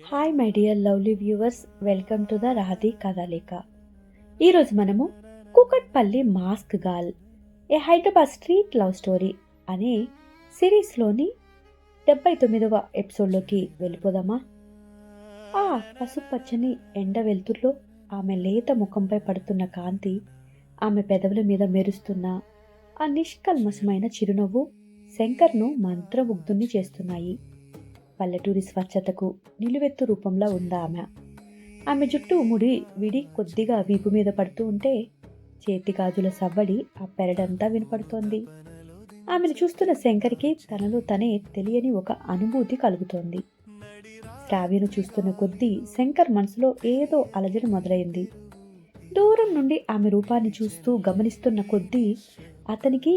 Hi my dear lovely viewers, welcome to the Radhi Kathalekha. ఈరోజు మనము Kukatpally mask girl a Hyderabad street love story అనే సిరీస్లోని 79వ ఎపిసోడ్లోకి వెళ్ళిపోదామా? ఆ పసుపచ్చని ఎండ వెలుతుర్లో ఆమె లేత ముఖంపై పడుతున్న కాంతి, ఆమె పెదవుల మీద మెరుస్తున్న ఆ నిష్కల్మషమైన చిరునవ్వు శంకర్ను మంత్రముగ్ధుణ్ణి చేస్తున్నాయి. పల్లెటూరి స్వచ్ఛతకు నిలువెత్తు రూపంలో ఉందా ఆమె. ఆమె జుట్టు ముడి విడి కొద్దిగా వీపు మీద పడుతూ ఉంటే చేతి గాజుల సవ్వడి ఆ పెరడంతా వినపడుతోంది. ఆమెను చూస్తున్న శంకర్కి తనలో తనే తెలియని ఒక అనుభూతి కలుగుతోంది. శ్రావ్యను చూస్తున్న కొద్దీ శంకర్ మనసులో ఏదో అలజడి మొదలైంది. దూరం నుండి ఆమె రూపాన్ని చూస్తూ గమనిస్తున్న కొద్దీ అతనికి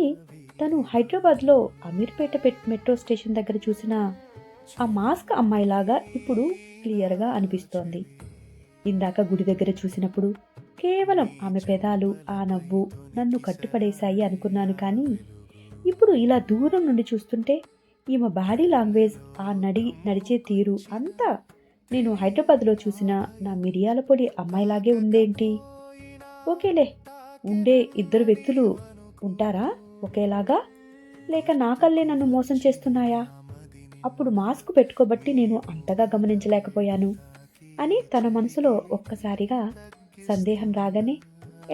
తను హైదరాబాద్లో అమీర్పేట మెట్రో స్టేషన్ దగ్గర చూసిన ఆ మాస్క్ అమ్మాయిలాగా ఇప్పుడు క్లియర్గా అనిపిస్తోంది. ఇందాక గుడి దగ్గర చూసినప్పుడు కేవలం ఆమె పెదాలు, ఆ నవ్వు నన్ను కట్టుపడేశాయి అనుకున్నాను, కానీ ఇప్పుడు ఇలా దూరం నుండి చూస్తుంటే ఈమె బాడీ లాంగ్వేజ్, ఆ నడిచే తీరు అంతా నేను హైదరాబాద్లో చూసిన నా మిరియాల పొడి అమ్మాయిలాగే ఉందేంటి? ఓకేలే, ఉండే ఇద్దరు వ్యక్తులు ఉంటారా ఒకేలాగా, లేక నా కళ్ళే నన్ను మోసం చేస్తున్నాయా? అప్పుడు మాస్క్ పెట్టుకోబట్టి నేను అంతగా గమనించలేకపోయాను అని తన మనసులో ఒక్కసారిగా సందేహం రాగానే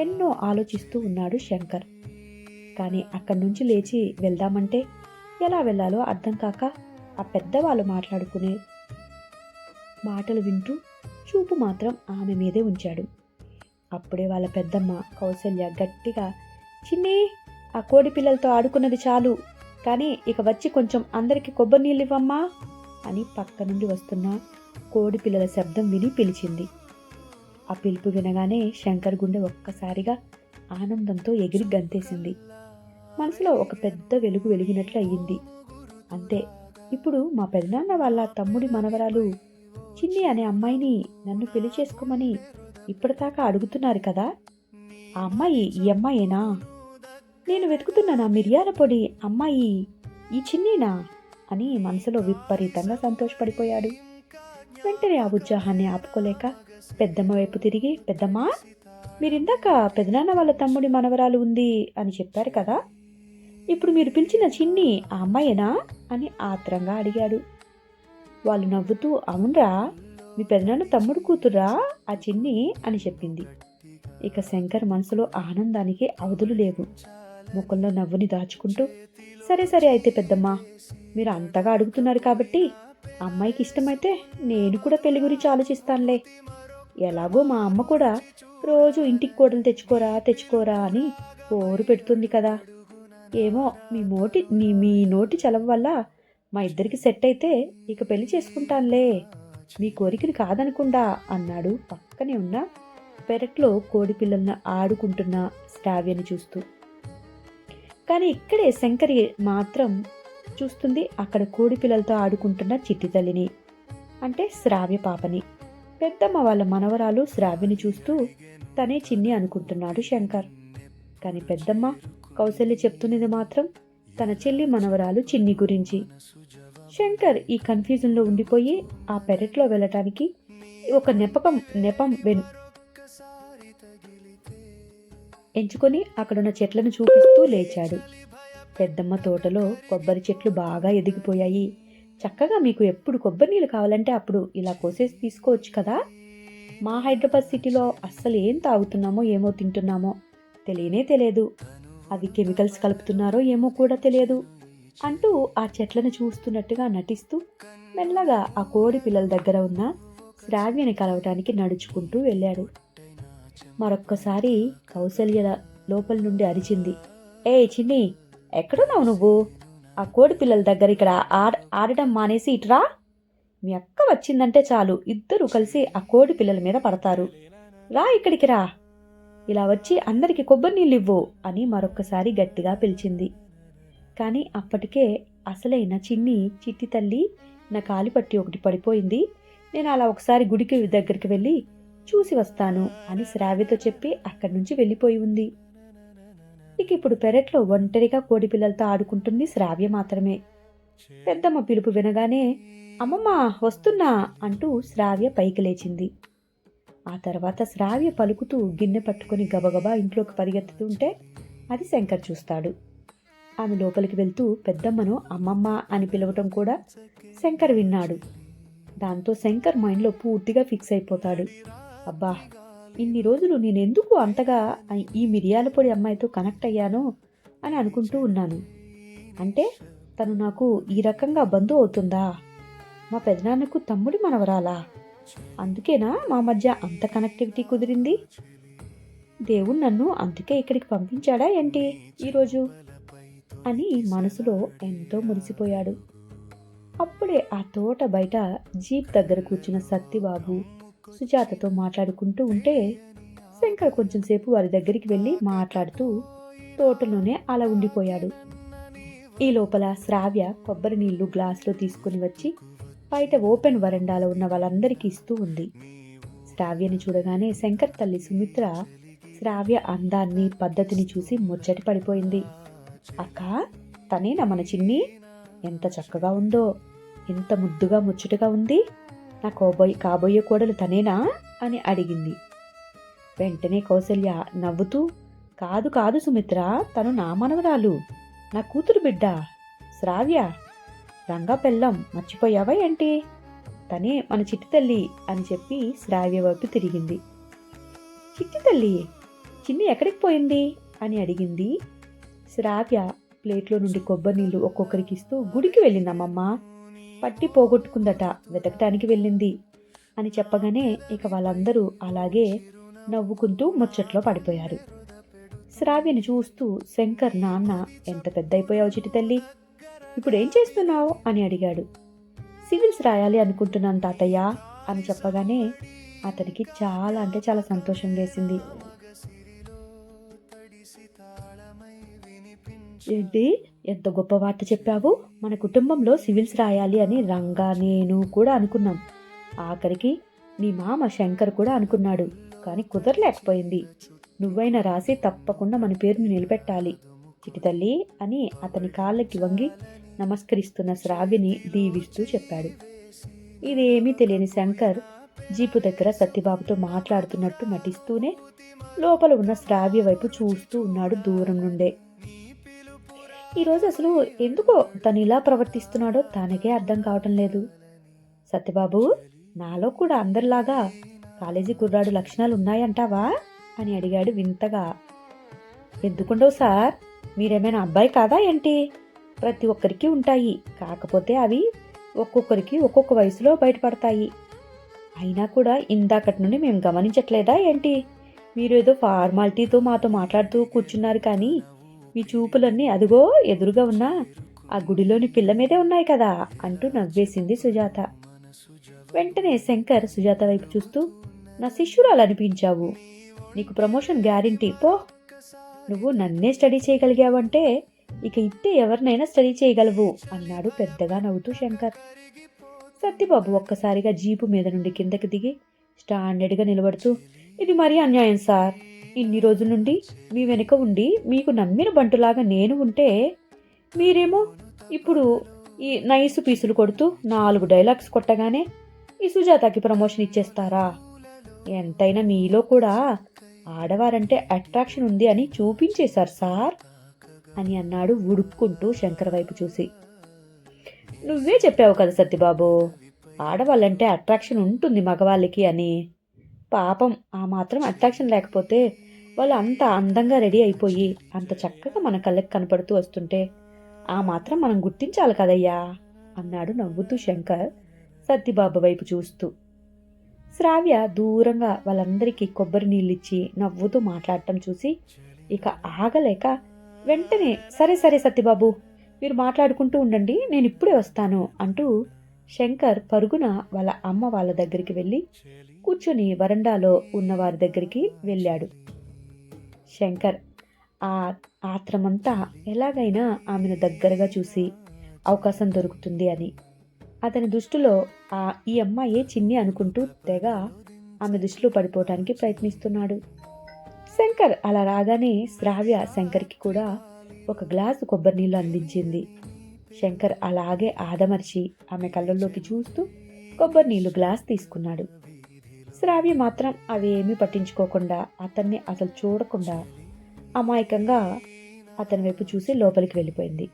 ఎన్నో ఆలోచిస్తూ ఉన్నాడు శంకర్. కానీ అక్కడి నుంచి లేచి వెళ్దామంటే ఎలా వెళ్ళాలో అర్థం కాక ఆ పెద్దవాళ్ళు మాట్లాడుకునే మాటలు వింటూ చూపు మాత్రం ఆమె మీదే ఉంచాడు. అప్పుడే వాళ్ళ పెద్దమ్మ కౌసల్య గట్టిగా, చిన్ని, ఆ కోడి పిల్లలతో ఆడుకున్నది చాలు, కానీ ఇక వచ్చి కొంచెం అందరికి కొబ్బరి నీళ్ళు ఇవ్వమ్మా అని పక్క నుండి వస్తున్న కోడి పిల్లల శబ్దం విని పిలిచింది. ఆ పిలుపు వినగానే శంకర్ గుండె ఒక్కసారిగా ఆనందంతో ఎగిరి గంతేసింది. మనసులో ఒక పెద్ద వెలుగు వెలిగినట్లు అయ్యింది. అంతే, ఇప్పుడు మా పెదనాన్న వాళ్ళ తమ్ముడి మనవరాలు చిన్ని అనే అమ్మాయిని నన్ను పెళ్లి చేసుకోమని ఇప్పటిదాకా అడుగుతున్నారు కదా, ఆ అమ్మాయి ఈ అమ్మాయేనా? నేను వెతుకుతున్న నా మిరియాల పొడి అమ్మాయి ఈ చిన్నీనా అని మనసులో విపరీతంగా సంతోషపడిపోయాడు. వెంటనే ఆ ఉత్సాహాన్ని ఆపుకోలేక పెద్దమ్మ వైపు తిరిగి, పెద్దమ్మా, మీరిందాక పెదనాన్న వాళ్ళ తమ్ముడి మనవరాలు ఉంది అని చెప్పారు కదా, ఇప్పుడు మీరు పిలిచిన చిన్ని ఆ అమ్మాయేనా అని ఆత్రంగా అడిగాడు. వాళ్ళు నవ్వుతూ, అవునరా, మీ పెదనాన్న తమ్ముడు కూతురా ఆ చిన్ని అని చెప్పింది. ఇక శంకర్ మనసులో ఆనందానికి అవధులు లేవు. ముఖంలో నవ్వుని దాచుకుంటూ, సరే సరే అయితే పెద్దమ్మా, మీరు అంతగా అడుగుతున్నారు కాబట్టి అమ్మాయికి ఇష్టమైతే నేను కూడా పెళ్లి గురించి ఆలోచిస్తానులే. ఎలాగో మా అమ్మ కూడా రోజు ఇంటికి కోడలు తెచ్చుకోరా అని పోరు పెడుతుంది కదా. ఏమో మీ నోటి చలవ వల్ల మా ఇద్దరికి సెట్ అయితే ఇక పెళ్లి చేసుకుంటానులే, మీ కోరికని కాదనకుండా అన్నాడు పక్కనే ఉన్న పెరట్లో కోడి పిల్లలను ఆడుకుంటున్న శ్రావ్యని చూస్తూ. కానీ ఇక్కడే శంకరి మాత్రం చూస్తుంది అక్కడ కోడి పిల్లలతో ఆడుకుంటున్న చిట్టి తల్లిని, అంటే శ్రావ్య పాపని. పెద్దమ్మ వాళ్ళ మనవరాలు శ్రావ్యని చూస్తూ తనే చిన్ని అనుకుంటున్నాడు శంకర్. కానీ పెద్దమ్మ కౌసల్య చెప్తున్నది మాత్రం తన చెల్లి మనవరాలు చిన్ని గురించి. శంకర్ ఈ కన్ఫ్యూజన్లో ఉండిపోయి ఆ పెరట్లో వెళ్ళటానికి ఒక నెపం ఎంచుకొని అక్కడున్న చెట్లను చూపిస్తూ లేచాడు. పెద్దమ్మ తోటలో కొబ్బరి చెట్లు బాగా ఎదిగిపోయాయి. చక్కగా మీకు ఎప్పుడు కొబ్బరి నీళ్ళు కావాలంటే అప్పుడు ఇలా కోసేసి తీసుకోవచ్చు కదా. మా హైదరాబాద్ సిటీలో అస్సలు ఏం తాగుతున్నామో ఏమో తింటున్నామో తెలియదు, అవి కెమికల్స్ కలుపుతున్నారో ఏమో కూడా తెలియదు అంటూ ఆ చెట్లను చూస్తున్నట్టుగా నటిస్తూ మెల్లగా ఆ కోడి పిల్లల దగ్గర ఉన్న శ్రావ్యని కలవటానికి నడుచుకుంటూ వెళ్ళాడు. మరొక్కసారి కౌసల్య లోపల నుండి అరిచింది, ఏ చిన్ని, ఎక్కడున్నావు నువ్వు? ఆ కోడి పిల్లల దగ్గర ఇక్కడ ఆడటం మానేసి ఇట్రా. మీ అక్క వచ్చిందంటే చాలు ఇద్దరు కలిసి ఆ కోడి పిల్లల మీద పడతారు. రా, ఇక్కడికి రా, ఇలా వచ్చి అందరికి కొబ్బరి నీళ్ళు ఇవ్వు అని మరొక్కసారి గట్టిగా పిలిచింది. కానీ అప్పటికే అసలైన చిట్టి తల్లి నా కాలిపట్టి ఒకటి పడిపోయింది, నేను అలా ఒకసారి గుడికి దగ్గరికి వెళ్ళి చూసి వస్తాను అని శ్రావ్యతో చెప్పి అక్కడి నుంచి వెళ్ళిపోయి ఉంది. ఇక ఇప్పుడు పెరట్లో ఒంటరిగా కోడి పిల్లలతో ఆడుకుంటుంది శ్రావ్య మాత్రమే. పెద్దమ్మ పిలుపు వినగానే అమ్మమ్మ వస్తున్నా అంటూ శ్రావ్య పైకి లేచింది. ఆ తర్వాత శ్రావ్య పలుకుతూ గిన్నె పట్టుకుని గబగబా ఇంట్లోకి పరిగెత్తుతుంటే అది శంకర్ చూస్తాడు. ఆమె లోపలికి వెళ్తూ పెద్దమ్మను అమ్మమ్మ అని పిలవటం కూడా శంకర్ విన్నాడు. దాంతో శంకర్ మైండ్లో పూర్తిగా ఫిక్స్ అయిపోతాడు. అబ్బా, ఇన్ని రోజులు నేనెందుకు అంతగా ఈ మిరియాల పొడి అమ్మాయితో కనెక్ట్ అయ్యానో అని అనుకుంటూ ఉన్నాను. అంటే తను నాకు ఈ రకంగా బంధు అవుతుందా? మా పెదనాన్నకు తమ్ముడి మనవరాలా? అందుకేనా మా మధ్య అంత కనెక్టివిటీ కుదిరింది? దేవుడు నన్ను అందుకే ఇక్కడికి పంపించాడా ఏంటి ఈరోజు అని మనసులో ఎంతో మురిసిపోయాడు. అప్పుడే ఆ తోట బయట జీప్ దగ్గర కూర్చున్న సత్తిబాబు సుజాతతో మాట్లాడుకుంటూ ఉంటే శంకర్ కొంచెం సేపు వారి దగ్గరికి వెళ్ళి మాట్లాడుతూ తోటలోనే అలా ఉండిపోయాడు. ఈ లోపల శ్రావ్య కొబ్బరి నీళ్లు గ్లాసులో తీసుకుని వచ్చి బయట ఓపెన్ వరండాలో ఉన్న వాళ్ళందరికీ ఇస్తూ ఉంది. శ్రావ్యని చూడగానే శంకర్ తల్లి సుమిత్ర శ్రావ్య అందాన్ని పద్ధతిని చూసి ముచ్చటి పడిపోయింది. అక్క, తనేనా మన చిన్ని? ఎంత చక్కగా ఉందో, ఎంత ముద్దుగా ముచ్చటగా ఉంది. నా కాబోయే కోడలు తనేనా అని అడిగింది. వెంటనే కౌసల్య నవ్వుతూ, కాదు కాదు సుమిత్ర, తను నా మనవరాలు, నా కూతురు బిడ్డ శ్రావ్య. రంగా పెళ్ళం మర్చిపోయావా ఏంటి? తనే మన చిట్టి తల్లి అని చెప్పి శ్రావ్య వైపు తిరిగింది. చిట్టి తల్లి, చిన్ని ఎక్కడికి పోయింది అని అడిగింది. శ్రావ్య ప్లేట్లో నుండి కొబ్బరి నీళ్లు ఒక్కొక్కరికి ఇస్తూ గుడికి వెళ్ళిందమ్మమ్మ, పట్టి పోగొట్టుకుందట, వెతకటానికి వెళ్ళింది అని చెప్పగానే ఇక వాళ్ళందరూ అలాగే నవ్వుకుంటూ ముచ్చట్లో పడిపోయారు. శ్రావ్యని చూస్తూ శంకర్ నాన్న, ఎంత పెద్ద అయిపోయావు చిట్టి తల్లి, ఇప్పుడేం చేస్తున్నావు అని అడిగాడు. సివిల్స్ రాయాలి అనుకుంటున్నాను తాతయ్య అని చెప్పగానే అతనికి చాలా అంటే చాలా సంతోషం వేసింది. ఏంటి, ఎంత గొప్ప వార్త చెప్పావు, మన కుటుంబంలో సివిల్స్ రాయాలి అని రంగా నేను కూడా అనుకున్నాం. ఆఖరికి నీ మామ శంకర్ కూడా అనుకున్నాడు, కానీ కుదరలేకపోయింది. నువ్వైనా రాసి తప్పకుండా మన పేరుని నిలబెట్టాలి చిట్టి తల్లి అని అతని కాళ్ళకి వంగి నమస్కరిస్తున్న శ్రావ్యని దీవిస్తూ చెప్పాడు. ఇదేమీ తెలియని శంకర్ జీపు దగ్గర సత్యబాబుతో మాట్లాడుతున్నట్టు నటిస్తూనే లోపల ఉన్న శ్రావ్య వైపు చూస్తూ ఉన్నాడు దూరం నుండే. ఈరోజు అసలు ఎందుకో తను ఇలా ప్రవర్తిస్తున్నాడో తనకే అర్థం కావటం లేదు. సత్యబాబు, నాలో కూడా అందరిలాగా కాలేజీ కుర్రాడు లక్షణాలు ఉన్నాయంటావా అని అడిగాడు వింతగా. ఎందుకుండవు సార్, మీరేమైనా అబ్బాయి కాదా ఏంటి? ప్రతి ఒక్కరికి ఉంటాయి, కాకపోతే అవి ఒక్కొక్కరికి ఒక్కొక్క వయసులో బయటపడతాయి. అయినా కూడా ఇందాకటి నుండి మేము గమనించట్లేదా ఏంటి? మీరు ఏదో ఫార్మాలిటీతో మాతో మాట్లాడుతూ కూర్చున్నారు, కానీ మీ చూపులన్నీ అదిగో ఎదురుగా ఉన్న ఆ గుడిలోని పిల్ల మీదే ఉన్నాయి కదా అంటూ నవ్వేసింది సుజాత. వెంటనే శంకర్ సుజాత వైపు చూస్తూ, నా శిష్యురాలు అనిపించావు, నీకు ప్రమోషన్ గ్యారంటీ, పో. నువ్వు నన్నే స్టడీ చేయగలిగావంటే ఇక ఇట్టే ఎవరినైనా స్టడీ చేయగలవు అన్నాడు పెద్దగా నవ్వుతూ శంకర్. సత్యబాబు ఒక్కసారిగా జీపు మీద నుండి కిందకి దిగి స్టాండర్డ్గా నిలబడుతూ, ఇది మరీ అన్యాయం సార్. ఇన్ని రోజుల నుండి మీ వెనుక ఉండి మీకు నమ్మిన బంటులాగా నేను ఉంటే మీరేమో ఇప్పుడు ఈ నైసు పీసులు కొడుతూ 4 డైలాగ్స్ కొట్టగానే ఈ సుజాతకి ప్రమోషన్ ఇచ్చేస్తారా? ఎంతైనా మీలో కూడా ఆడవారంటే అట్రాక్షన్ ఉంది అని చూపించేశారు సార్ అని అన్నాడు ఉడుక్కుంటూ శంకర్ వైపు చూసి. నువ్వే చెప్పావు కదా సత్యబాబు, ఆడవాళ్ళంటే అట్రాక్షన్ ఉంటుంది మగవాళ్ళకి అని. పాపం ఆ మాత్రం అట్రాక్షన్ లేకపోతే వాళ్ళు అంత అందంగా రెడీ అయిపోయి అంత చక్కగా మన కళ్ళకి కనపడుతూ వస్తుంటే ఆ మాత్రం మనం గుర్తించాలి కదయ్యా అన్నాడు నవ్వుతూ శంకర్ సత్యబాబు వైపు చూస్తూ. శ్రావ్య దూరంగా వాళ్ళందరికీ కొబ్బరి నీళ్ళిచ్చి నవ్వుతూ మాట్లాడటం చూసి ఇక ఆగలేక వెంటనే, సరే సరే సత్యబాబు, మీరు మాట్లాడుకుంటూ ఉండండి, నేను ఇప్పుడే వస్తాను అంటూ శంకర్ పరుగున వాళ్ళ అమ్మ వాళ్ళ దగ్గరికి వెళ్ళి కూర్చొని వరండాలో ఉన్న వారి దగ్గరికి వెళ్ళాడు. శంకర్ ఆ ఆత్రమంతా ఎలాగైనా ఆమెను దగ్గరగా చూసి అవకాశం దొరుకుతుంది అని అతని దృష్టిలో ఈ అమ్మాయే చిన్ని అనుకుంటూ తెగ ఆమె దృష్టిలో పడిపోవటానికి ప్రయత్నిస్తున్నాడు. శంకర్ అలా రాగానే శ్రావ్య శంకర్కి కూడా ఒక గ్లాసు కొబ్బరి నీళ్ళు అందించింది. శంకర్ అలాగే ఆదమర్చి ఆమె కళ్ళల్లోకి చూస్తూ కొబ్బరి నీళ్లు గ్లాస్ తీసుకున్నాడు. శ్రావ్య మాత్రం అవేమీ పట్టించుకోకుండా అతన్ని అసలు చూడకుండా అమాయకంగా అతని వైపు చూసి లోపలికి వెళ్ళిపోయింది.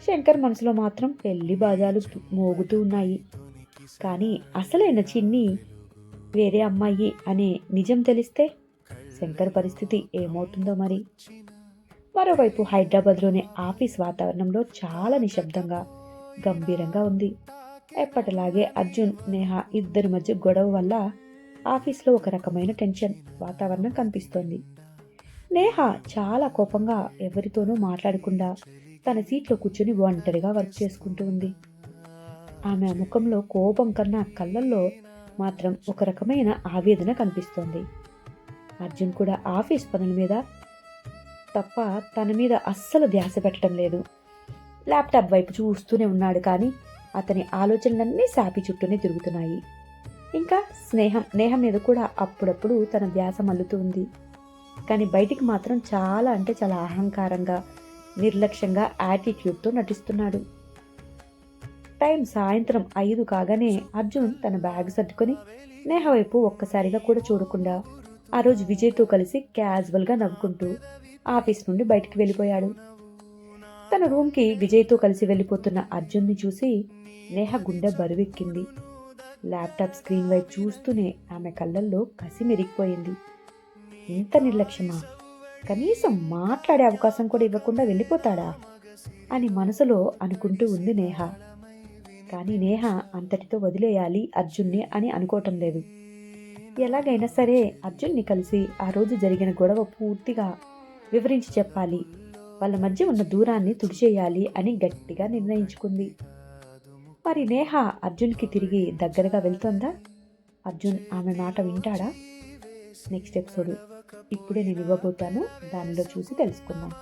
శంకర్ మనసులో మాత్రం పెళ్లి బాజాలు మోగుతూ ఉన్నాయి. కానీ అసలైన చిన్ని వేరే అమ్మాయి అనే నిజం తెలిస్తే శంకర్ పరిస్థితి ఏమవుతుందో మరి. మరోవైపు హైదరాబాద్లోని ఆఫీస్ వాతావరణంలో చాలా నిశ్శబ్దంగా గంభీరంగా ఉంది. ఎప్పటిలాగే అర్జున్, నేహ ఇద్దరి మధ్య గొడవ వల్ల ఆఫీస్లో ఒక రకమైన టెన్షన్ వాతావరణం కనిపిస్తోంది. నేహ చాలా కోపంగా ఎవరితోనూ మాట్లాడకుండా తన సీట్లో కూర్చుని ఒంటరిగా వర్క్ చేసుకుంటూ ఉంది. ఆమె ముఖంలో కోపం కన్నా కళ్ళల్లో మాత్రం ఒక రకమైన ఆవేదన కనిపిస్తోంది. అర్జున్ కూడా ఆఫీస్ పనుల మీద తప్ప తన మీద అస్సలు ధ్యాస పెట్టడం లేదు. ల్యాప్టాప్ వైపు చూస్తూనే ఉన్నాడు. కానీ అతని ఆలోచనలన్నీ సాపి చుట్టూనే తిరుగుతున్నాయి. ఇంకా నేహ మీద కూడా అప్పుడప్పుడు తన ధ్యాస మల్లుతూ ఉంది. కానీ బయటికి మాత్రం చాలా అంటే చాలా అహంకారంగా, నిర్లక్ష్యంగా, యాటిట్యూడ్తో నటిస్తున్నాడు. టైం సాయంత్రం 5 కాగానే అర్జున్ తన బ్యాగ్ సర్దుకొని నేహ వైపు ఒక్కసారిగా కూడా చూడకుండా ఆ రోజు విజయ్తో కలిసి క్యాజువల్గా నవ్వుకుంటూ ఆఫీస్ నుండి బయటికి వెళ్ళిపోయాడు. తన రూమ్కి విజయ్తో కలిసి వెళ్ళిపోతున్న అర్జున్ని చూసి నేహ గుండె బరువెక్కింది. ల్యాప్టాప్ స్క్రీన్ వైపు చూస్తూనే ఆమె కళ్ళల్లో కసి మెరిగిపోయింది. ఇంత నిర్లక్ష్యమా? కనీసం మాట్లాడే అవకాశం కూడా ఇవ్వకుండా వెళ్ళిపోతాడా అని మనసులో అనుకుంటూ ఉంది నేహ. కానీ నేహ అంతటితో వదిలేయాలి అర్జున్ని అని అనుకోవటం లేదు. ఎలాగైనా సరే అర్జున్ని కలిసి ఆ రోజు జరిగిన గొడవ పూర్తిగా వివరించి చెప్పాలి, వాళ్ళ మధ్య ఉన్న దూరాన్ని తుడిచేయాలి అని గట్టిగా నిర్ణయించుకుంది. మరి నేహ అర్జున్కి తిరిగి దగ్గరగా వెళ్తోందా? అర్జున్ ఆమె మాట వింటాడా? నెక్స్ట్ ఎపిసోడ్ ఇప్పుడే నేను ఇవ్వబోతాను, దానిలో చూసి తెలుసుకుందాం.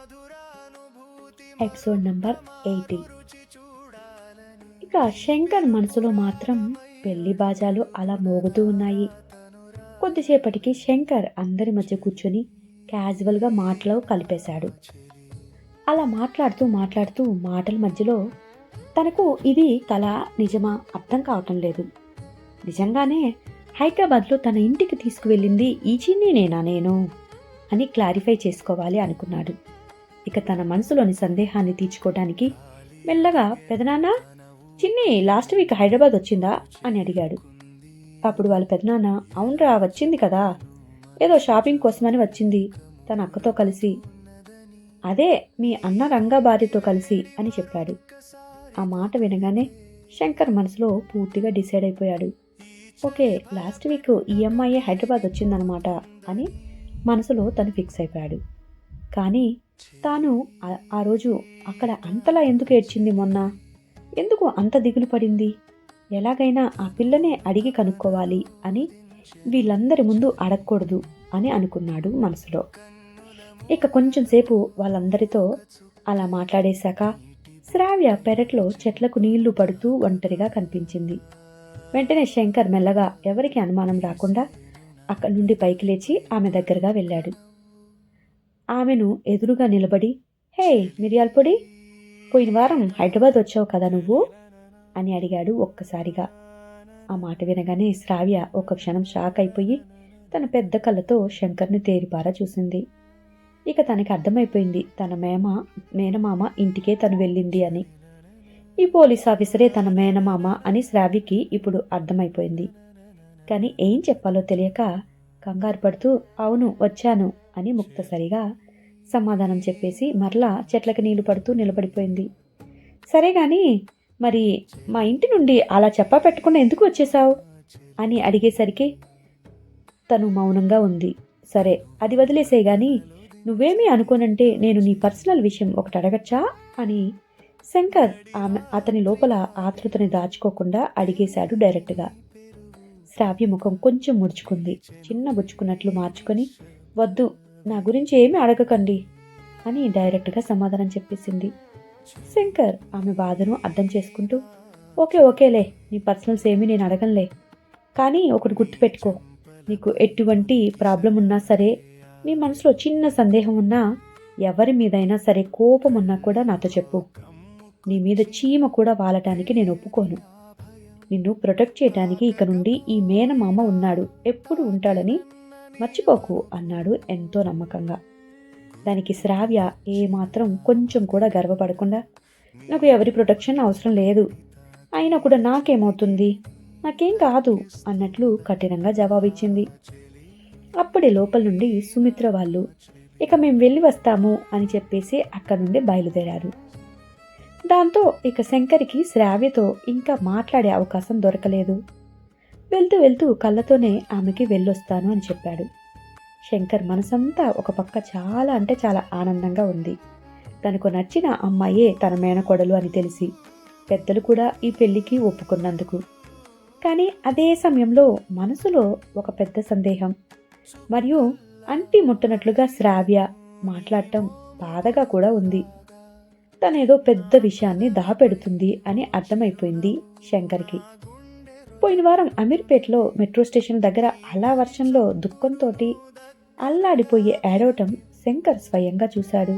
Episode number 80. ఇక శంకర్ మనసులో మాత్రం పెళ్లి బాజాలు అలా మోగుతూ ఉన్నాయి. కొద్దిసేపటికి శంకర్ అందరి మధ్య కూర్చొని క్యాజువల్గా మాటలు కలిపేశాడు. అలా మాట్లాడుతూ మాటల మధ్యలో తనకు ఇది కళ నిజమా అర్థం కావటం లేదు. నిజంగానే హైదరాబాద్లో తన ఇంటికి తీసుకువెళ్ళింది ఈ చిన్నీనేనా నేను అని క్లారిఫై చేసుకోవాలి అనుకున్నాడు. ఇక తన మనసులోని సందేహాన్ని తీర్చుకోవడానికి మెల్లగా, పెదనాన్న, చిన్ని లాస్ట్ వీక్ హైదరాబాద్ వచ్చిందా అని అడిగాడు. అప్పుడు వాళ్ళ పెదనాన్న, అవునరా వచ్చింది కదా, ఏదో షాపింగ్ కోసమని వచ్చింది తన అక్కతో కలిసి, అదే మీ అన్న రంగా భార్యతో కలిసి అని చెప్పాడు. ఆ మాట వినగానే శంకర్ మనసులో పూర్తిగా డిసైడ్ అయిపోయాడు. ఓకే, లాస్ట్ వీక్ ఈ అమ్మాయి హైదరాబాద్ వచ్చిందనమాట అని మనసులో తను ఫిక్స్ అయిపోయాడు. కానీ తాను ఆ రోజు అక్కడ అంతలా ఎందుకు ఏడ్చింది, మొన్న ఎందుకు అంత దిగులు పడింది, ఎలాగైనా ఆ పిల్లనే అడిగి కనుక్కోవాలి అని, వీళ్ళందరి ముందు అడగకూడదు అని అనుకున్నాడు మనసులో. ఇక కొంచెం సేపు వాళ్ళందరితో అలా మాట్లాడేశాక శ్రావ్య పెరట్లో చెట్లకు నీళ్లు పడుతూ ఒంటరిగా కనిపించింది. వెంటనే శంకర్ మెల్లగా ఎవరికి అనుమానం రాకుండా అక్కడి నుండి పైకి లేచి ఆమె దగ్గరగా వెళ్ళాడు. ఆమెను ఎదురుగా నిలబడి, హే మిరియాల పొడి, పోయిన వారం హైదరాబాద్ వచ్చావు కదా నువ్వు అని అడిగాడు ఒక్కసారిగా. ఆ మాట వినగానే శ్రావ్య ఒక క్షణం షాక్ అయిపోయి తన పెద్ద కళ్ళతో శంకర్ని తేరిపారా చూసింది. ఇక తనకి అర్థమైపోయింది తన మేనమామ ఇంటికే తను వెళ్ళింది అని. ఈ పోలీస్ ఆఫీసరే తన మేనమామ అని శ్రావ్యకి ఇప్పుడు అర్థమైపోయింది. కానీ ఏం చెప్పాలో తెలియక కంగారు పడుతూ, అవును వచ్చాను అని ముక్తసరిగా సమాధానం చెప్పేసి మరలా చెట్లకి నీళ్లు పడుతూ నిలబడిపోయింది. సరే గాని మరి మా ఇంటి నుండి అలా చెప్పా పెట్టకుండా ఎందుకు వచ్చేసావు అని అడిగేసరికి తను మౌనంగా ఉంది. సరే అది వదిలేసే గాని నువ్వేమీ అనుకోనంటే నేను నీ పర్సనల్ విషయం ఒకటి అడగచ్చా అని శంకర్ అతని లోపల ఆతృతని దాచుకోకుండా అడిగేశాడు డైరెక్ట్గా. శ్రావ్య ముఖం కొంచెం ముడుచుకుంది. చిన్న బుచ్చుకున్నట్లు మార్చుకొని, వద్దు నా గురించి ఏమీ అడగకండి అని డైరెక్ట్గా సమాధానం చెప్పేసింది. శంకర్ ఆమె బాధను అర్థం చేసుకుంటూ, ఓకేలే, నీ పర్సనల్స్ ఏమీ నేను అడగనులే, కానీ ఒకటి గుర్తుపెట్టుకో, నీకు ఎటువంటి ప్రాబ్లం ఉన్నా సరే, నీ మనసులో చిన్న సందేహం ఉన్నా, ఎవరి మీదైనా సరే కోపం ఉన్నా కూడా నాతో చెప్పు, నీ మీద చీమ కూడా వాలటానికి నేను ఒప్పుకోను. నిన్ను ప్రొటెక్ట్ చేయడానికి ఇక నుండి ఈ మేనమామ ఉన్నాడు, ఎప్పుడు ఉంటాడని మర్చిపోకు అన్నాడు ఎంతో నమ్మకంగా. దానికి శ్రావ్య ఏమాత్రం కొంచెం కూడా గర్వపడకుండా, నాకు ఎవరి ప్రొటెక్షన్ అవసరం లేదు, అయినా కూడా నాకేమవుతుంది, నాకేం కాదు అన్నట్లు కఠినంగా జవాబిచ్చింది. అప్పుడే లోపల నుండి సుమిత్ర వాళ్ళు, ఇక మేము వెళ్ళి వస్తాము అని చెప్పేసి అక్కడి నుండి బయలుదేరారు. దాంతో ఇక శంకర్కి శ్రావ్యతో ఇంకా మాట్లాడే అవకాశం దొరకలేదు. వెళ్తూ వెళ్తూ కళ్ళతోనే ఆమెకి వెళ్ళొస్తాను అని చెప్పాడు. శంకర్ మనసంతా ఒక పక్క చాలా అంటే చాలా ఆనందంగా ఉంది. తనకు నచ్చిన అమ్మాయే తన మేనకోడలు అని తెలిసి పెద్దలు కూడా ఈ పెళ్లికి ఒప్పుకున్నందుకు. కానీ అదే సమయంలో మనసులో ఒక పెద్ద సందేహం మరియు అంటి ముట్టనట్లుగా శ్రావ్య మాట్లాడటం బాధగా కూడా ఉంది. తనేదో పెద్ద విషయాన్ని దాపెడుతుంది అని అర్థమైపోయింది శంకర్కి. పోయిన వారం అమీర్పేటలో మెట్రో స్టేషన్ దగ్గర అలా వర్షంలో దుఃఖంతో అల్లాడిపోయి ఏడవటం శంకర్ స్వయంగా చూశాడు.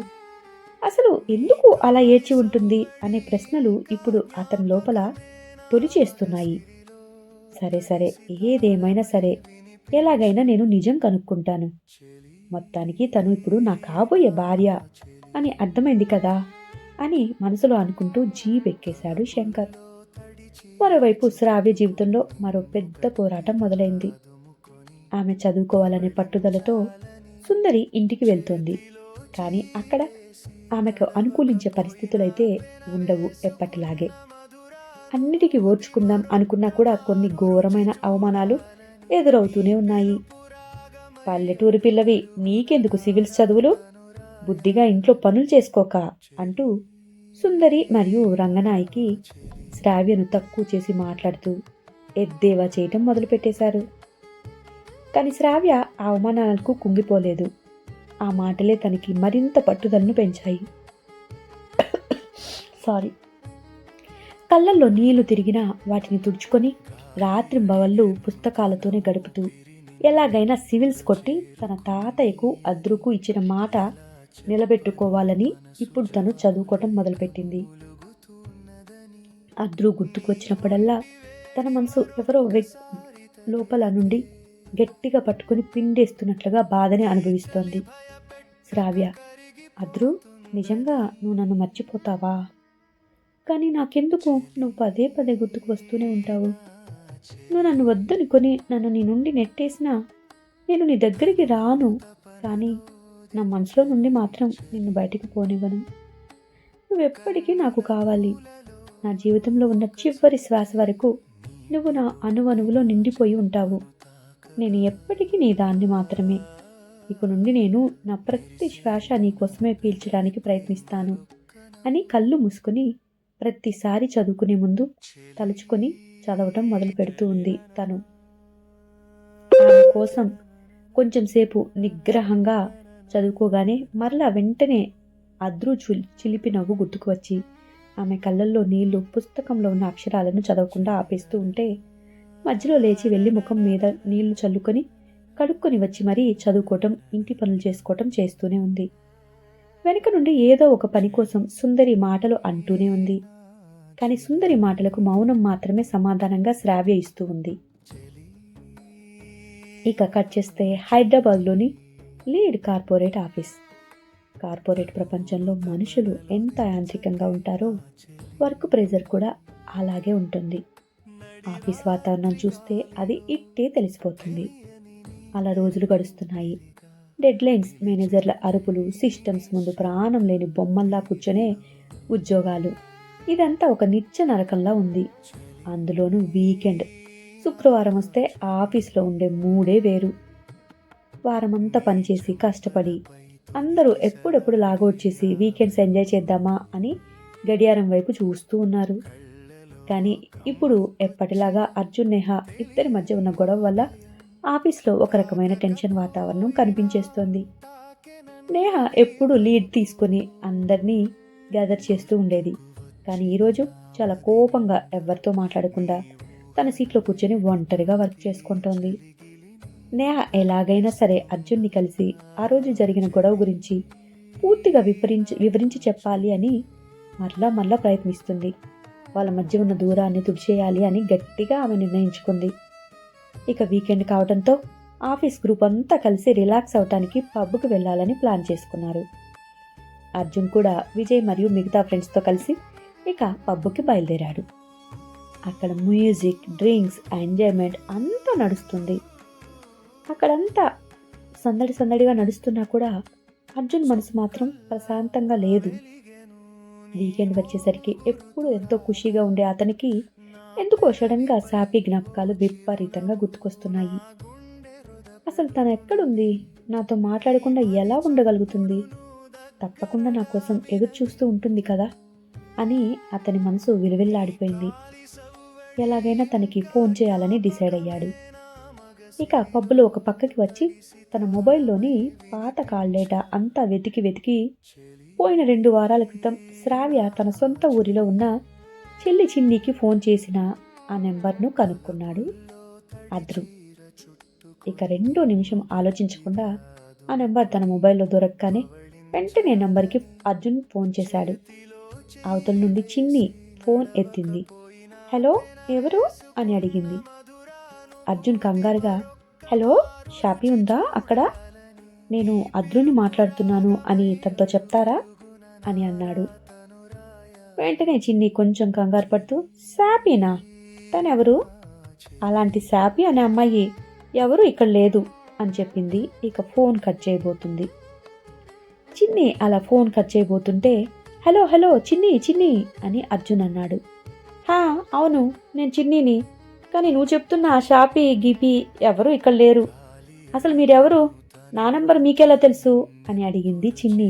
అసలు ఎందుకు అలా ఏడ్చి ఉంటుంది అనే ప్రశ్నలు ఇప్పుడు అతని లోపల తొలిచేస్తున్నాయి. సరే సరే, ఏదేమైనా సరే, ఎలాగైనా నేను నిజం కనుక్కుంటాను. మొత్తానికి తను ఇప్పుడు నా కాబోయే భార్య అని అర్థమైంది కదా అని మనసులో అనుకుంటూ జీవెక్కేశాడు శంకర్. మరోవైపు శ్రావ్య జీవితంలో మరో పెద్ద పోరాటం మొదలైంది. ఆమె చదువుకోవాలనే పట్టుదలతో సుందరి ఇంటికి వెళ్తోంది. కానీ అక్కడ ఆమెకు అనుకూలించే పరిస్థితులైతే ఉండవు ఎప్పటిలాగే. అన్నిటికీ ఓర్చుకుందాం అనుకున్నా కూడా కొన్ని ఘోరమైన అవమానాలు ఎదురవుతూనే ఉన్నాయి. పల్లెటూరు పిల్లవి, నీకెందుకు సివిల్స్ చదువులు, బుద్ధిగా ఇంట్లో పనులు చేసుకోక అంటూ సుందరి మరియు రంగనాయకి శ్రావ్యను తక్కువ చేసి మాట్లాడుతూ ఎద్దేవా చేయటం మొదలుపెట్టేశారు. కానీ శ్రావ్య ఆ అవమానాలకు కుంగిపోలేదు. ఆ మాటలే తనకి మరింత పట్టుదలను పెంచాయి. కళ్ళల్లో నీళ్లు తిరిగినా వాటిని తుడుచుకొని రాత్రింబవళ్ళు పుస్తకాలతోనే గడుపుతూ ఎలాగైనా సివిల్స్ కొట్టి తన తాతయ్యకు అద్రుకు ఇచ్చిన మాట నిలబెట్టుకోవాలని ఇప్పుడు తను చదువుకోవటం మొదలుపెట్టింది. అద్రు గుర్తుకొచ్చినప్పుడల్లా తన మనసు ఎవరో లోపల నుండి గట్టిగా పట్టుకుని పిండేస్తున్నట్లుగా బాధని అనుభవిస్తోంది. శ్రావ్య, అద్రు, నిజంగా నువ్వు నన్ను మర్చిపోతావా? కానీ నాకెందుకు నువ్వు పదే పదే గుర్తుకు వస్తూనే ఉంటావు. నువ్వు నన్ను వద్దనుకొని నన్ను నీ నుండి నెట్టేసినా నేను నీ దగ్గరికి రాను, కానీ నా మనసులో నుండి మాత్రం నిన్ను బయటికి పోనివ్వను. నువ్వెప్పటికీ నాకు కావాలి. నా జీవితంలో ఉన్న చివరి శ్వాస వరకు నువ్వు నా అణువణువులో నిండిపోయి ఉంటావు. నేను ఎప్పటికీ నీ దాన్ని మాత్రమే. ఇక నుండి నేను నా ప్రతి శ్వాస నీ కోసమే పీల్చడానికి ప్రయత్నిస్తాను అని కళ్ళు మూసుకొని ప్రతిసారి చదువుకునే ముందు తలుచుకొని చదవటం మొదలు పెడుతూ ఉంది తను. ఆమె కోసం కొంచెం సేపు నిగ్రహంగా చదువుకోగానే మరలా వెంటనే అద్రు చిలిపి నవ్వు గుర్తుకు వచ్చి ఆమె కళ్ళల్లో నీళ్లు పుస్తకంలో ఉన్న అక్షరాలను చదవకుండా ఆపేస్తూ ఉంటే మధ్యలో లేచి వెళ్ళి ముఖం మీద నీళ్లు చల్లుకొని కడుక్కొని వచ్చి మరీ చదువుకోవటం, ఇంటి పనులు చేసుకోవటం చేస్తూనే ఉంది. వెనుక నుండి ఏదో ఒక పని కోసం సుందరి మాటలు అంటూనే ఉంది. కానీ సుందరి మాటలకు మౌనం మాత్రమే సమాధానంగా శ్రావ్య ఇస్తూ ఉంది. ఇక కట్ చేస్తే హైదరాబాద్లోని లీడ్ కార్పొరేట్ ఆఫీస్. కార్పొరేట్ ప్రపంచంలో మనుషులు ఎంత యాంత్రికంగా ఉంటారో వర్క్ ప్రెజర్ కూడా అలాగే ఉంటుంది. ఆఫీస్ వాతావరణం చూస్తే అది ఇట్టే తెలిసిపోతుంది. అలా రోజులు గడుస్తున్నాయి. డెడ్లైన్స్, మేనేజర్ల అరుపులు, సిస్టమ్స్ ముందు ప్రాణం లేని బొమ్మల్లా కూర్చొనే ఉద్యోగాలు, ఇదంతా ఒక నిత్య నరకంలా ఉంది. అందులోనూ వీకెండ్, శుక్రవారం వస్తే ఆఫీస్లో ఉండే మూడే వేరు. వారమంతా పనిచేసి కష్టపడి అందరూ ఎప్పుడెప్పుడు లాగౌట్ చేసి వీకెండ్స్ ఎంజాయ్ చేద్దామా అని గడియారం వైపు చూస్తూ ఉన్నారు. కానీ ఇప్పుడు ఎప్పటిలాగా అర్జున్, నేహ ఇద్దరి మధ్య ఉన్న గొడవ వల్ల ఆఫీస్లో ఒక రకమైన టెన్షన్ వాతావరణం కనిపించేస్తోంది. నేహ ఎప్పుడు లీడ్ తీసుకుని అందరినీ గ్యాదర్ చేస్తూ ఉండేది. కానీ ఈరోజు చాలా కోపంగా ఎవరితో మాట్లాడకుండా తన సీట్లో కూర్చొని ఒంటరిగా వర్క్ చేసుకుంటోంది. నేహ ఎలాగైనా సరే అర్జున్ని కలిసి ఆ రోజు జరిగిన గొడవ గురించి పూర్తిగా వివరించి చెప్పాలి అని మరలా మరలా ప్రయత్నిస్తుంది. వాళ్ళ మధ్య ఉన్న దూరాన్ని తుడిచేయాలి అని గట్టిగా ఆమె నిర్ణయించుకుంది. ఇక వీకెండ్ కావడంతో ఆఫీస్ గ్రూప్ అంతా కలిసి రిలాక్స్ అవటానికి పబ్కి వెళ్ళాలని ప్లాన్ చేసుకున్నారు. అర్జున్ కూడా విజయ్ మరియు మిగతా ఫ్రెండ్స్తో కలిసి ఇక పబ్కి బయలుదేరాడు. అక్కడ మ్యూజిక్, డ్రింక్స్, ఎంజాయ్మెంట్ అంతా నడుస్తుంది. అక్కడంతా సందడి సందడిగా నడుస్తున్నా కూడా అర్జున్ మనసు మాత్రం ప్రశాంతంగా లేదు. వీకెండ్ వచ్చేసరికి ఎప్పుడు ఎంతో ఖుషీగా ఉండే అతనికి ఎందుకో సడన్గా సాపి జ్ఞాపకాలు విపరీతంగా గుర్తుకొస్తున్నాయి. అసలు తను ఎక్కడుంది? నాతో మాట్లాడకుండా ఎలా ఉండగలుగుతుంది? తప్పకుండా నా కోసం ఎదురు చూస్తూ ఉంటుంది కదా అని అతని మనసు విలువిల్లాడిపోయింది. ఎలాగైనా తనకి ఫోన్ చేయాలని డిసైడ్ అయ్యాడు. ఇక పబ్బులో ఒక పక్కకి వచ్చి తన మొబైల్లోని పాత కాల్ డేటా అంతా వెతికి పోయిన 2 వారాల క్రితం శ్రావ్య తన సొంత ఊరిలో ఉన్న చెల్లి చిన్నికి ఫోన్ చేసిన ఆ నెంబర్ను కనుక్కున్నాడు అద్రు. ఇక 2 నిమిషం ఆలోచించకుండా ఆ నెంబర్ తన మొబైల్లో దొరకగానే వెంటనే నెంబర్కి అర్జున్ ఫోన్ చేశాడు. అవతల నుండి చిన్ని ఫోన్ ఎత్తింది. హలో, ఎవరు అని అడిగింది. అర్జున్ కంగారుగా, హలో, షాపీ ఉందా అక్కడ? నేను అద్రుని మాట్లాడుతున్నాను అని తనతో చెప్తారా అని అన్నాడు. వెంటనే చిన్ని కొంచెం కంగారు పడుతూ, శాపీనా? తనెవరు? అలాంటి శాపీ అనే అమ్మాయి ఎవరు ఇక్కడ లేదు అని చెప్పింది. ఇక ఫోన్ కట్ చేయబోతుంది. చిన్ని అలా ఫోన్ కట్ చేయబోతుంటే, హలో హలో చిన్ని చిన్ని అని అర్జున్ అన్నాడు. హా అవును, నేను చిన్నీని. కానీ నువ్వు చెప్తున్న ఆ షాపీ గీపీ ఎవరు ఇక్కడ లేరు. అసలు మీరెవరు? నా నంబర్ మీకెలా తెలుసు అని అడిగింది చిన్ని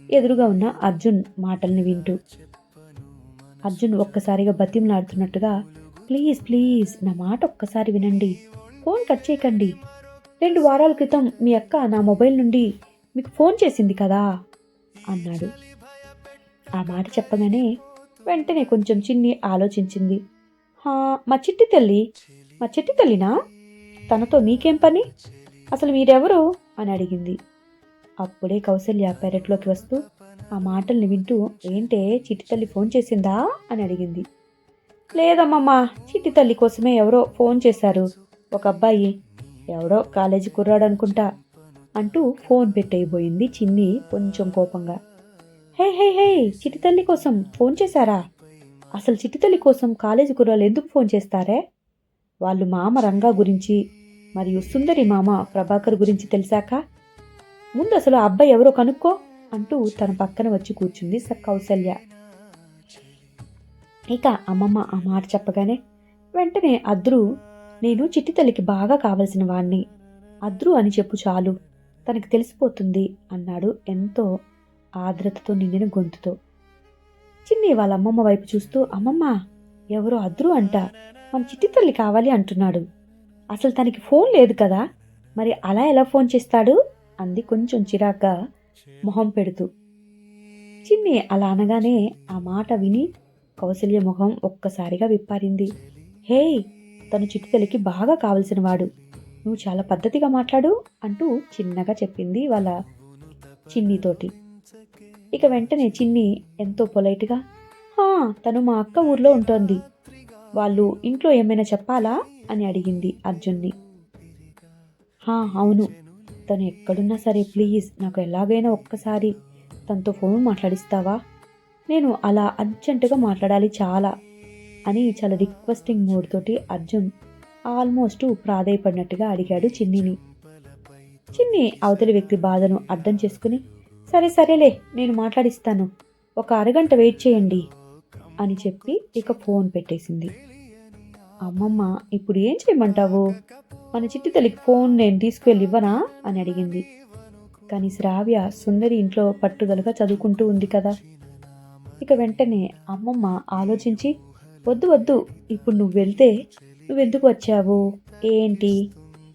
ఎదురుగా ఉన్న అర్జున్ మాటల్ని వింటూ. అర్జున్ ఒక్కసారిగా బతిమలాడుతున్నట్టుగా, ప్లీజ్ ప్లీజ్ నా మాట ఒక్కసారి వినండి, ఫోన్ కట్ చేయకండి. 2 వారాల క్రితం మీ అక్క నా మొబైల్ నుండి మీకు ఫోన్ చేసింది కదా అన్నాడు. ఆ మాట చెప్పగానే వెంటనే కొంచెం చిన్ని ఆలోచించింది. మా చిట్టి తల్లినా? తనతో మీకేం పని? అసలు మీరెవరు అని అడిగింది. అప్పుడే కౌసల్య పెరట్లోకి వస్తూ ఆ మాటల్ని వింటూ, ఏంటే చిట్టి తల్లి ఫోన్ చేసిందా అని అడిగింది. లేదమ్మమ్మా, చిట్టి తల్లి కోసమే ఎవరో ఫోన్ చేశారు, ఒక అబ్బాయి, ఎవడో కాలేజీ కుర్రాడు అనుకుంటా అంటూ ఫోన్ పెట్టేయబోయింది చిన్ని కొంచెం కోపంగా. హే హే హే, చిట్టి తల్లి కోసం ఫోన్ చేశారా? అసలు చిట్టి తల్లి కోసం కాలేజీ కుర్రాలు ఎందుకు ఫోన్ చేస్తారే? వాళ్ళు మామ రంగా గురించి మరియు సుందరి మామ ప్రభాకర్ గురించి తెలిసాక ముందు అసలు ఆ అబ్బాయి ఎవరో కనుక్కో అంటూ తన పక్కన వచ్చి కూర్చుంది కౌసల్య. ఇక అమ్మమ్మ ఆ మాట చెప్పగానే వెంటనే అద్రు, నేను చిట్టి తల్లికి బాగా కావలసిన వాణ్ణి, అద్రు అని చెప్పు చాలు, తనకి తెలిసిపోతుంది అన్నాడు ఎంతో ఆర్ద్రతతో నిండిన గొంతుతో. చిన్ని వాళ్ళ అమ్మమ్మ వైపు చూస్తూ, అమ్మమ్మ, ఎవరో అద్రు అంట మన చిట్టి తల్లి కావాలి అంటున్నాడు. అసలు తనకి ఫోన్ లేదు కదా, మరి అలా ఎలా ఫోన్ చేస్తాడు అంది కొంచెం చిరాగ్గా మొహం పెడుతూ. చిన్ని అలా అనగానే ఆ మాట విని కౌసల్య మొహం ఒక్కసారిగా విప్పారింది. హే, తను చిట్టి తల్లికి బాగా కావలసిన వాడు, నువ్వు చాలా పద్ధతిగా మాట్లాడు అంటూ చిన్నగా చెప్పింది వాళ్ళ చిన్నితోటి. ఇక వెంటనే చిన్ని ఎంతో పొలైట్గా, తను మా అక్క ఊర్లో ఉంటోంది, వాళ్ళు ఇంట్లో ఏమైనా చెప్పాలా అని అడిగింది అర్జున్ని. అవును, తను ఎక్కడున్నా సరే ప్లీజ్ నాకు ఎలాగైనా ఒక్కసారి తనతో ఫోన్ మాట్లాడిస్తావా? నేను అలా అర్జెంటుగా మాట్లాడాలి చాలా అని చాలా రిక్వెస్టింగ్ మూడ్ తోటి అర్జున్ ఆల్మోస్ట్ ప్రాధేయపడినట్టుగా అడిగాడు చిన్నిని. చిన్ని అవతలి వ్యక్తి బాధను అర్థం చేసుకుని, సరేలే నేను మాట్లాడిస్తాను, ఒక అరగంట వెయిట్ చేయండి అని చెప్పి ఇక ఫోన్ పెట్టేసింది. అమ్మమ్మ, ఇప్పుడు ఏం చేయమంటావు? మన చిట్టి తల్లికి ఫోన్ నేను తీసుకువెళ్ళి ఇవ్వనా అని అడిగింది. కానీ శ్రావ్య సుందరి ఇంట్లో పట్టుదలగా చదువుకుంటూ ఉంది కదా. ఇక వెంటనే అమ్మమ్మ ఆలోచించి, వద్దు, ఇప్పుడు నువ్వు వెళ్తే నువ్వెందుకు వచ్చావు ఏంటి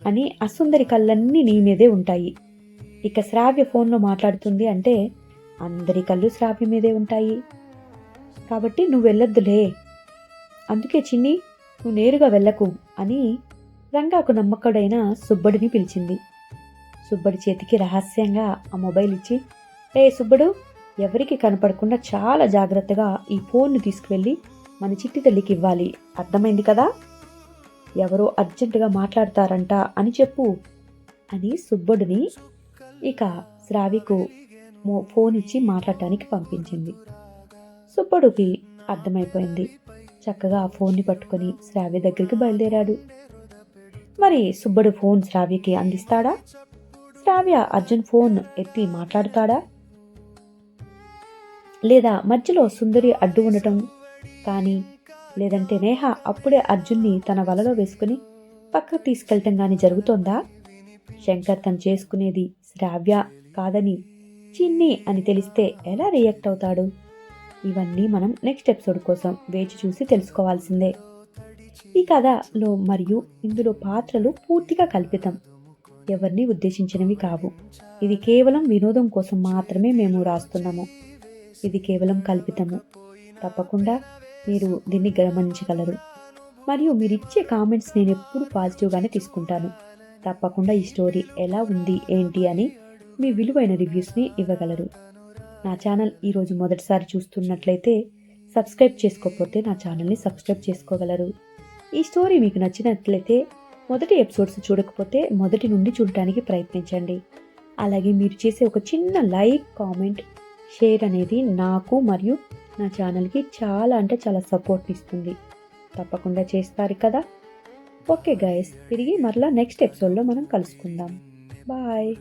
అని అసుందరి కళ్ళన్నీ నీ మీదే ఉంటాయి. ఇక శ్రావ్య ఫోన్లో మాట్లాడుతుంది అంటే అందరి కళ్ళు శ్రావ్య మీదే ఉంటాయి. కాబట్టి నువ్వు వెళ్ళొద్దులే, అందుకే చిన్ని నువ్వు నేరుగా వెళ్ళకు అని రంగాకు నమ్మకుడైన సుబ్బడిని పిలిచింది. సుబ్బడి చేతికి రహస్యంగా ఆ మొబైల్ ఇచ్చి, ఏ సుబ్బడు, ఎవరికి కనపడకుండా చాలా జాగ్రత్తగా ఈ ఫోన్ను తీసుకువెళ్ళి మన చిట్టి తల్లికి ఇవ్వాలి. అర్థమైంది కదా? ఎవరో అర్జెంటుగా మాట్లాడతారంట అని చెప్పు అని సుబ్బడుని ఇక శ్రావ్యకు ఫోన్ ఇచ్చి మాట్లాడటానికి పంపించింది. సుబ్బడుకి అర్థమైపోయింది. చక్కగా ఆ ఫోన్ని పట్టుకొని శ్రావ్య దగ్గరికి బయలుదేరాడు. మరి సుబ్బడు ఫోన్ శ్రావ్యకి అందిస్తాడా? శ్రావ్య అర్జున్ ఫోన్ ఎత్తి మాట్లాడతాడా? లేదా మధ్యలో సుందరి అడ్డు ఉండటం కానీ, లేదంటే నేహ అప్పుడే అర్జున్ని తన వలలో వేసుకుని పక్కకు తీసుకెళ్ళటం కానీ జరుగుతోందా? శంకర్ తను చేసుకునేది శ్రావ్య కాదని, చిన్ని అని తెలిస్తే ఎలా రియాక్ట్ అవుతాడు? ఇవన్నీ మనం నెక్స్ట్ ఎపిసోడ్ కోసం వేచి చూసి తెలుసుకోవాల్సిందే. ఈ కథలో మరియు ఇందులో పాత్రలు పూర్తిగా కల్పితం, ఎవరిని ఉద్దేశించినవి కావు. ఇది కేవలం వినోదం కోసం మాత్రమే మేము రాస్తున్నాము. ఇది కేవలం కల్పితము. తప్పకుండా మీరు దీన్ని గమనించగలరు. మరియు మీరిచ్చే కామెంట్స్ నేను ఎప్పుడు పాజిటివ్గానే తీసుకుంటాను. తప్పకుండా ఈ స్టోరీ ఎలా ఉంది ఏంటి అని మీ విలువైన రివ్యూస్ని ఇవ్వగలరు. నా ఛానల్ ఈరోజు మొదటిసారి చూస్తున్నట్లయితే సబ్స్క్రైబ్ చేసుకోకపోతే నా ఛానల్ని సబ్స్క్రైబ్ చేసుకోగలరు. ఈ స్టోరీ మీకు నచ్చినట్లయితే మొదటి ఎపిసోడ్స్ చూడకపోతే మొదటి నుండి చూడటానికి ప్రయత్నించండి. అలాగే మీరు చేసే ఒక చిన్న లైక్, కామెంట్, షేర్ అనేది నాకు మరియు నా ఛానల్కి చాలా అంటే చాలా సపోర్ట్ ఇస్తుంది. తప్పకుండా చేస్తారు కదా? ఓకే గైస్, తిరిగి మరలా నెక్స్ట్ ఎపిసోడ్లో మనం కలుసుకుందాం. బాయ్.